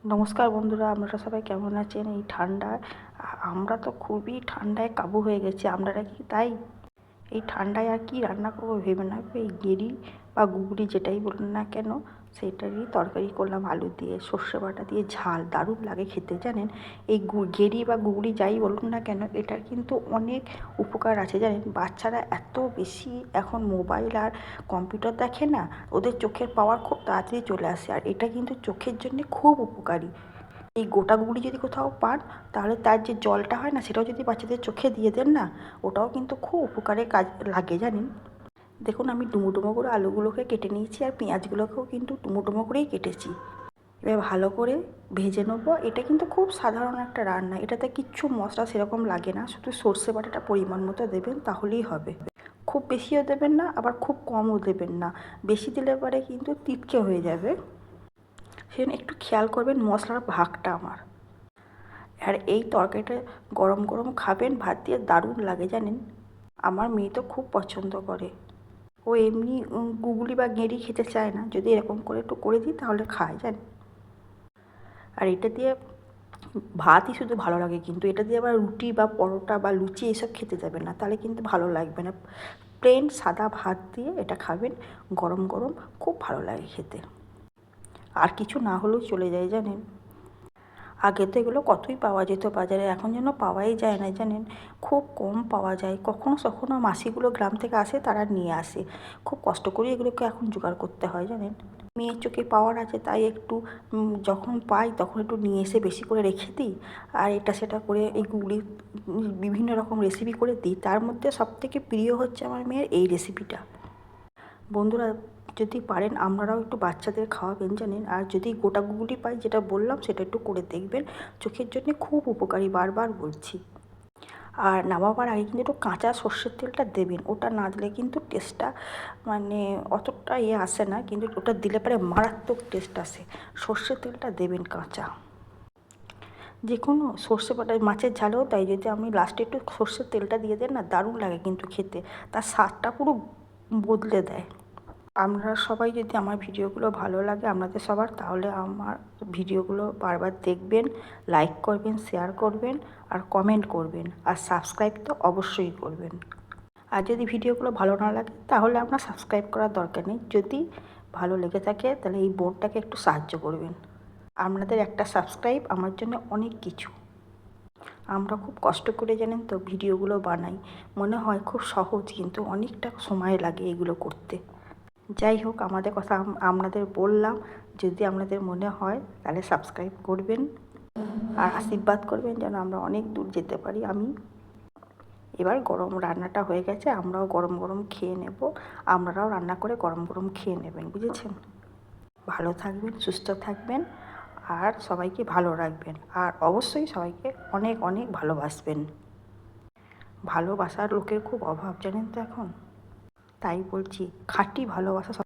নমস্কার বন্ধুরা, আপনারা সবাই কেমন আছেন? এই ঠান্ডায় আমরা তো খুবই ঠান্ডায় কাবু হয়ে গেছি। আপনারা কি তাই? এই ঠান্ডায় আর কি রান্না করবো ভেবে না পেয়ে এই গেরি বা গুগলি যেটাই বলুন না কেন সেটারই তরকারি করলাম আলু দিয়ে, সর্ষে বাটা দিয়ে, ঝাল দারুণ লাগে খেতে। জানেন, এই গেরি বা গুগলি যাই বলুন না কেন এটার কিন্তু অনেক উপকার আছে। জানেন, বাচ্চারা এত বেশি এখন মোবাইল আর কম্পিউটার দেখে না, ওদের চোখের পাওয়ার খুব তাড়াতাড়ি চলে আসে, আর এটা কিন্তু চোখের জন্য খুব উপকারী। এই গোটা গুঁড়ি যদি কোথাও পান, তাহলে তার যে জলটা হয় না, সেটাও যদি বাচ্চাদের চোখে দিয়ে দেন না, ওটাও কিন্তু খুব উপকারে কাজ লাগে। জানেন, দেখুন আমি ডুমো ডুমো করে আলুগুলোকে কেটে নিয়েছি, আর পেঁয়াজগুলোকেও কিন্তু ডুমো ডুমো করেই কেটেছি। এবার ভালো করে ভেজে নেবো। এটা কিন্তু খুব সাধারণ একটা রান্না, এটাতে কিচ্ছু মশলা সেরকম লাগে না, শুধু সর্ষে বাটাটা পরিমাণ মতো দেবেন, তাহলেই হবে। খুব বেশিও দেবেন না, আবার খুব কমও দেবেন না। বেশি দিলে পরে কিন্তু তিতকে হয়ে যাবে। সেজন্য একটু খেয়াল করবেন মশলার ভাগটা আমার। আর এই তরকারিটা গরম গরম খাবেন ভাত দিয়ে, দারুণ লাগে। জানেন, আমার মেয়ে তো খুব পছন্দ করে। ও এমনি গুগলি বা গেঁড়ি খেতে চায় না, যদি এরকম করে একটু করে দিই তাহলে খায়। জানেন, আর এটা দিয়ে ভাতই শুধু ভালো লাগে, কিন্তু এটা দিয়ে আবার রুটি বা পরোটা বা লুচি এসব খেতে যাবে না, তাহলে কিন্তু ভালো লাগবে না। প্লেন সাদা ভাত দিয়ে এটা খাবেন গরম গরম, খুব ভালো লাগে খেতে। আর কিছু না হলেও চলে যায়। জানেন, আগে তো এগুলো কতই পাওয়া যেত বাজারে, এখন যেন পাওয়াই যায় না। জানেন, খুব কম পাওয়া যায়। কখনো কখনো মাসিগুলো গ্রাম থেকে আসে, তারা নিয়ে আসে। খুব কষ্ট করে এগুলোকে এখন জোগাড় করতে হয়। জানেন, মেয়ের চোখে পাওয়ার আছে তাই একটু যখন পাই তখন একটু নিয়ে এসে বেশি করে রেখে দিই, আর এটা সেটা করে এইগুলি বিভিন্ন রকম রেসিপি করে দিই। তার মধ্যে সবথেকে প্রিয় হচ্ছে আমার মেয়ের এই রেসিপিটা। বন্ধুরা, যদি পারেন আপনারাও একটু বাচ্চাদের খাওয়াবেন। জানেন, আর যদি গোটা গুগলি পাই যেটা বললাম সেটা একটু করে দেখবেন, চোখের জন্য খুব উপকারী, বারবার বলছি। আর নামাবার আগে কিন্তু একটু কাঁচা সর্ষের তেলটা দেবেন, ওটা না দিলে কিন্তু টেস্টটা মানে অতটা আসে না, কিন্তু ওটা দিলে পরে মারাত্মক টেস্ট আসে। সর্ষের তেলটা দেবেন কাঁচা। যে কোনো সর্ষে বাটা, মাছের ঝালেও তাই, যদি আপনি লাস্টে একটু সর্ষের তেলটা দিয়ে দেন না, দারুণ লাগে কিন্তু খেতে, তার স্বাদটা পুরো বদলে দেয়। আপনারা সবাই যদি আমার ভিডিওগুলো ভালো লাগে আপনাদের সবার, তাহলে আমার ভিডিওগুলো বারবার দেখবেন, লাইক করবেন, শেয়ার করবেন, আর কমেন্ট করবেন, আর সাবস্ক্রাইব তো অবশ্যই করবেন। আর যদি ভিডিওগুলো ভালো না লাগে তাহলে আপনার সাবস্ক্রাইব করার দরকার নেই। যদি ভালো লেগে থাকে তাহলে এই বোনটাকে একটু সাহায্য করবেন। আপনাদের একটা সাবস্ক্রাইব আমার জন্য অনেক কিছু। আমরা খুব কষ্ট করে, জানেন তো, ভিডিওগুলো বানাই। মনে হয় খুব সহজ, কিন্তু অনেকটা সময় লাগে এগুলো করতে। যাই হোক, আমাদের কথা আপনাদের বললাম। যদি আপনাদের মনে হয় তাহলে সাবস্ক্রাইব করবেন, আর আশীর্বাদ করবেন যেন আমরা অনেক দূর যেতে পারি। এবার গরম রান্নাটা হয়ে গেছে, আমরাও গরম গরম খেয়ে নেব। আপনারাও রান্না করে গরম গরম খেয়ে নেবেন, বুঝেছেন? ভালো থাকবেন, সুস্থ থাকবেন, আর সবাইকে ভালো রাখবেন, আর অবশ্যই সবাইকে অনেক অনেক ভালোবাসবেন। ভালোবাসার লোকের খুব অভাব, জানেন তো এখন। তাই বলছি, খাঁটি ভালোবাসা